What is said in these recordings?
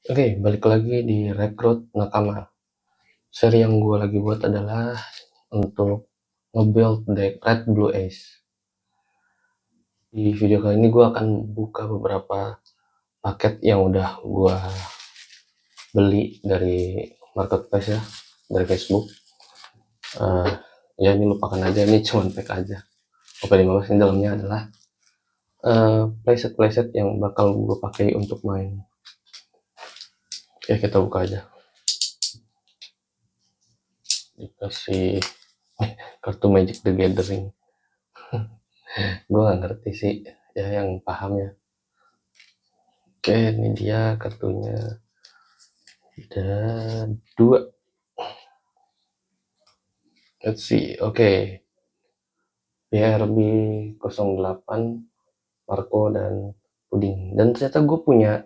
Oke, balik lagi di Rekrut Nakama. Seri yang gue lagi buat adalah untuk nge-build deck Red Blue Ace. Di video kali ini gue akan buka beberapa paket yang udah gue beli dari marketplace ya, dari Facebook. Uh, ya ini lupakan aja, ini cuma pack aja. OP15 ini dalamnya adalah playset yang bakal gue pakai untuk main. Oke, kita buka aja. Dikasih kartu Magic the Gathering. Gue gak ngerti sih, ya yang paham ya. Oke, ini dia kartunya. Ada 2. Let's see. Oke. BRB 08, Marco dan Puding. Dan ternyata gue punya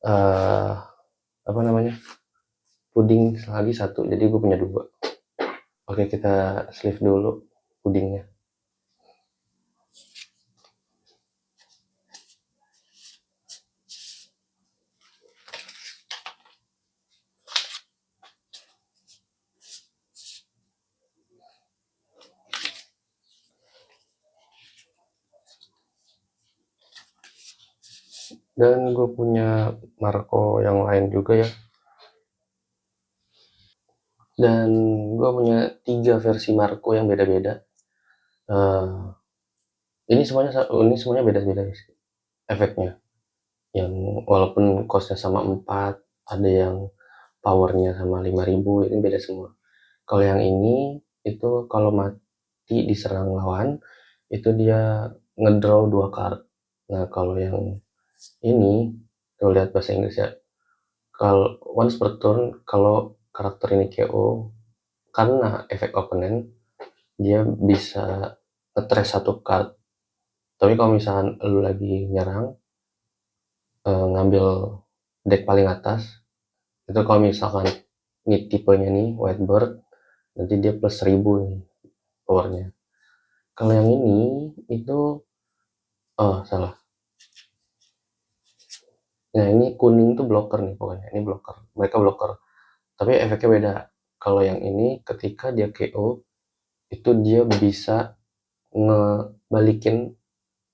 uh, apa namanya? Puding lagi 1. Jadi gue punya 2. Oke, kita sleeve dulu pudingnya. Dan gue punya Marco yang lain juga ya. Dan gue punya 3 versi Marco yang beda-beda. Uh, ini semuanya beda-beda sih efeknya. Yang walaupun costnya sama 4, ada yang powernya sama 5000, ini beda semua. Kalau yang ini itu kalau mati diserang lawan itu dia ngedraw 2 card. Nah kalau yang ini kalau lihat bahasa Inggris ya, kalau once per turn kalau karakter ini KO karena efek opponent dia bisa nge-trash 1 card. Tapi kalau misalkan lu lagi nyerang ngambil deck paling atas itu, kalau misalkan ini tipenya nih Whitebird, nanti dia plus 1000 nih powernya. Kalau yang ini itu salah. Nah ini kuning tuh blocker nih pokoknya, ini blocker, mereka blocker, tapi efeknya beda. Kalau yang ini ketika dia KO itu dia bisa ngebalikin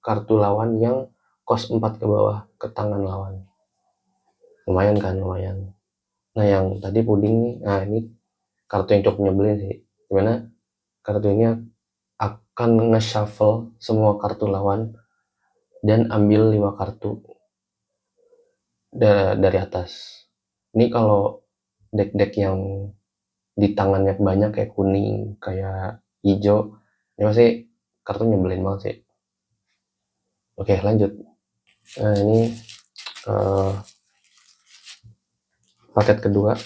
kartu lawan yang cost 4 ke bawah ke tangan lawan. Lumayan kan, lumayan. Nah yang tadi puding nih, nah ini kartu yang cukup nyebelin sih, dimana kartu ini akan nge-shuffle semua kartu lawan dan ambil 5 kartu dari atas. Ini kalau deck-deck yang di tangannya banyak kayak kuning, kayak hijau, ini pasti kartu nyebelin banget sih. Oke lanjut. Nah ini uh, paket kedua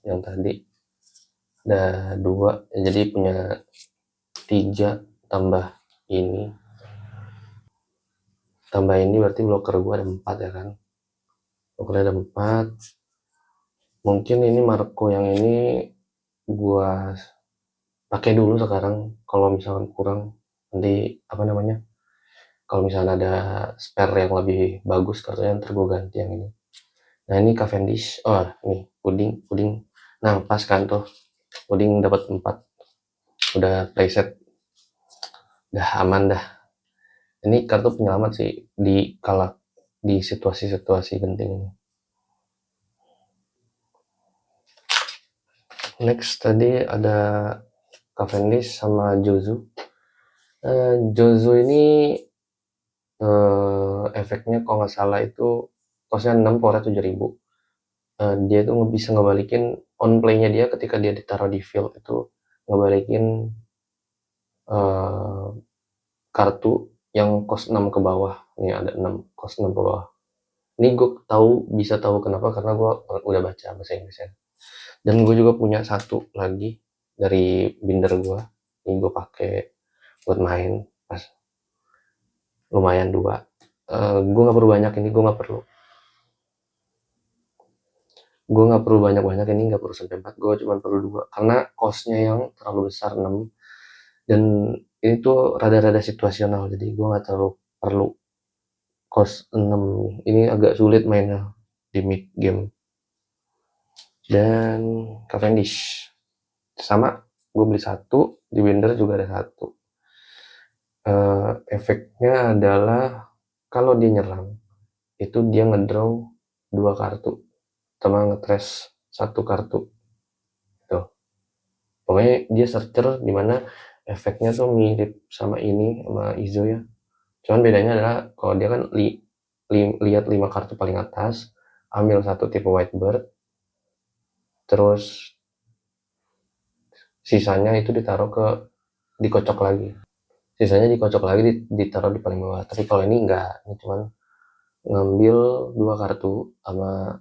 yang tadi ada 2, jadi punya 3 tambah ini berarti blocker gue ada 4 ya kan. Blocker ada 4. Mungkin ini Marco yang ini gue pakai dulu sekarang, kalau misalkan kurang nanti apa namanya, kalau misalnya ada spare yang lebih bagus kartunya ntar gue ganti yang ini. Nah ini Cavendish, oh nih puding. Nah pas kan tuh puding dapat 4, udah playset, udah aman dah. Ini kartu penyelamat sih di situasi-situasi penting ini. Next tadi ada Cavendish sama Jozu. Jozu ini efeknya kalau nggak salah itu costnya 6, powernya 7000. Dia tuh bisa ngebalikin on play-nya dia ketika dia ditaruh di field itu, ngebalikin kartu yang cost 6 ke bawah. Ini ada 6 cost 6 ke bawah. Ini gue bisa tahu kenapa, karena gue udah baca bahasa Inggrisnya. Dan gue juga punya 1 lagi dari binder gue. Ini gue pakai buat main pas, lumayan 2. Gue nggak perlu banyak ini, gue nggak perlu banyak ini, nggak perlu sampai 4, gue cuma perlu 2 karena costnya yang terlalu besar 6, dan ini tuh rada-rada situasional, jadi gue nggak terlalu perlu cost 6. Ini agak sulit mainnya, di mid game. Dan Cavendish sama, gue beli satu, di Binder juga ada satu. Efeknya adalah kalau dia nyerang itu dia ngedraw 2 kartu sama ngetrash 1 kartu tuh. Pokoknya dia searcher dimana efeknya tuh mirip sama ini, sama Izo ya. Cuman bedanya adalah kalau dia kan lihat 5 kartu paling atas, ambil satu tipe Whitebird, terus sisanya itu dikocok lagi. Sisanya dikocok lagi, ditaruh di paling bawah. Tapi kalau ini enggak, ini cuman ngambil 2 kartu sama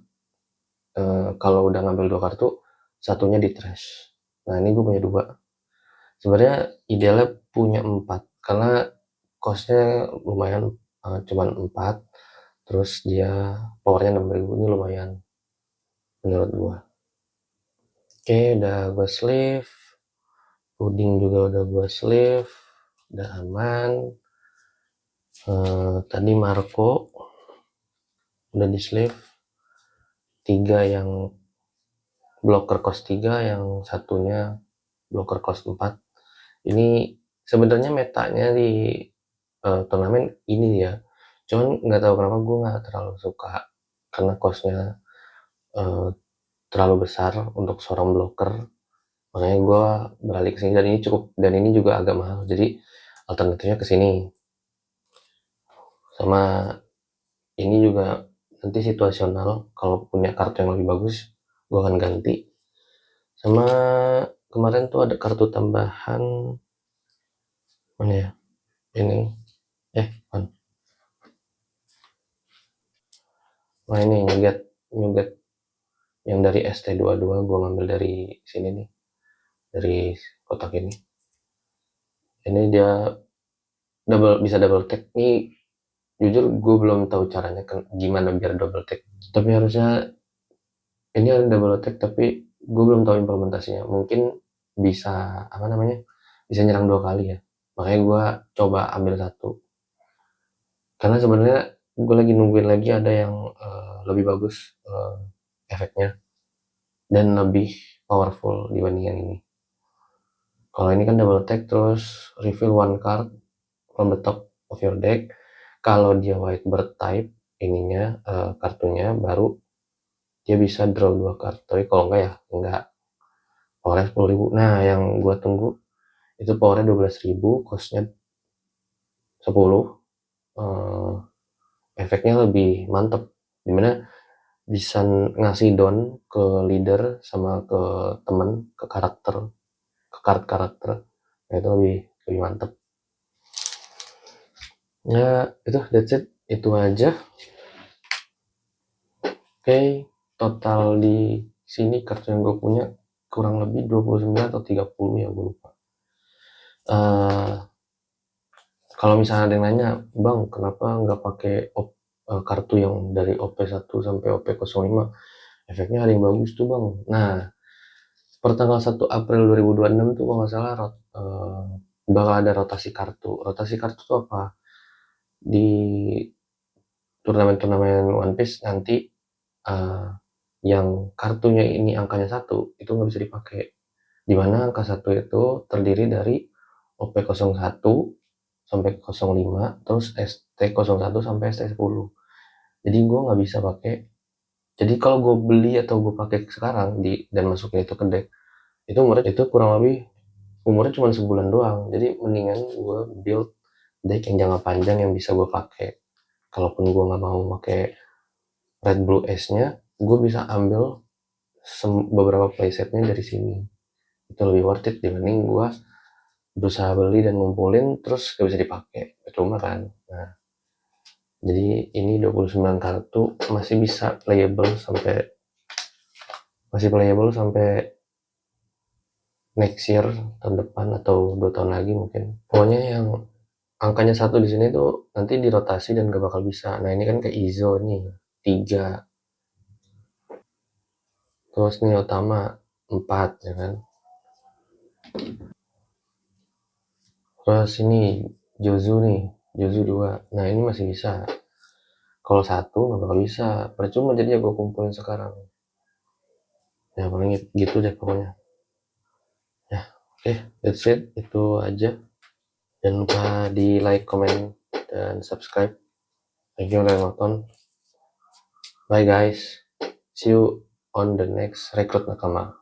kalau udah ngambil 2 kartu, satunya di trash. Nah ini gue punya 2. Sebenarnya idealnya punya 4 karena costnya lumayan, cuman 4, terus dia powernya 6.000, ini lumayan menurut gue. Oke, udah gue sleeve, puding juga udah gue sleeve, udah aman. Tadi Marco udah di sleeve, 3 yang blocker cost 3, yang satunya blocker cost 4. Ini sebenarnya metanya di turnamen ini ya, cuman nggak tahu kenapa gue nggak terlalu suka karena costnya terlalu besar untuk seorang blocker, makanya gue beralih ke sini. Dan ini juga agak mahal, jadi alternatifnya ke sini. Sama ini juga nanti situasional, kalau punya kartu yang lebih bagus gue akan ganti. Sama kemarin tuh ada kartu tambahan mana ya, ini kan, nah ini nyuget yang dari ST22, gue ngambil dari sini nih, dari kotak ini dia bisa double tag nih. Jujur gue belum tahu caranya gimana biar double tag, tapi harusnya ini ada double attack, tapi gue belum tahu implementasinya. Mungkin bisa apa namanya, bisa nyerang 2 kali ya, makanya gue coba ambil satu. Karena sebenarnya gue lagi nungguin lagi ada yang lebih bagus efeknya dan lebih powerful dibanding yang ini. Kalau ini kan double attack, terus reveal 1 card from the top of your deck. Kalau dia Whitebird type ininya, kartunya baru dia bisa draw 2 kartu. Tapi kalau enggak ya enggak. Powernya 10.000. Nah yang gue tunggu itu powernya 12.000, costnya 10. Efeknya lebih mantep, dimana bisa ngasih down ke leader sama ke temen, ke karakter. Nah, itu lebih mantep ya. Itu that's it, itu aja. Oke, total di sini kartu yang gue punya kurang lebih 29 atau 30 ya, gue lupa. Kalau misalnya ada yang nanya, bang kenapa nggak pakai kartu yang dari OP1 sampai OP05, efeknya ada yang bagus tuh bang. Nah, per tanggal 1 April 2026 tuh kalau nggak salah bakal ada rotasi kartu. Rotasi kartu tuh apa? Di turnamen-turnamen One Piece nanti yang kartunya ini angkanya 1 itu nggak bisa dipakai. Dimana angka 1 itu terdiri dari OP01 sampai 05, terus ST01 sampai ST10. Jadi gue nggak bisa pakai. Jadi kalau gue beli atau gue pakai sekarang dan masukin itu ke deck, itu kurang lebih umurnya cuma sebulan doang. Jadi mendingan gue build deck yang jangka panjang yang bisa gue pakai. Kalaupun gue nggak mau pakai Red Blue S-nya, gue bisa ambil beberapa playsetnya dari sini. Itu lebih worth it dibanding gue berusaha beli dan ngumpulin terus gak bisa dipakai, cuma kan. Nah, jadi ini 29 kartu masih playable sampai next year, tahun depan atau 2 tahun lagi mungkin. Pokoknya yang angkanya 1 di sini tuh nanti dirotasi dan gak bakal bisa. Nah ini kan kayak Izo nih 3, terus nih Utama 4 ya kan. Terus ini Jozu 2. Nah ini masih bisa. Kalau satu nggak bakal bisa, percuma jadinya gue kumpulin sekarang. Ya paling gitu deh pokoknya. Ya, oke, that's it, itu aja. Jangan lupa di like, comment, dan subscribe. Thank you udah nonton. Bye guys, see you on the next Rekrut Nakama.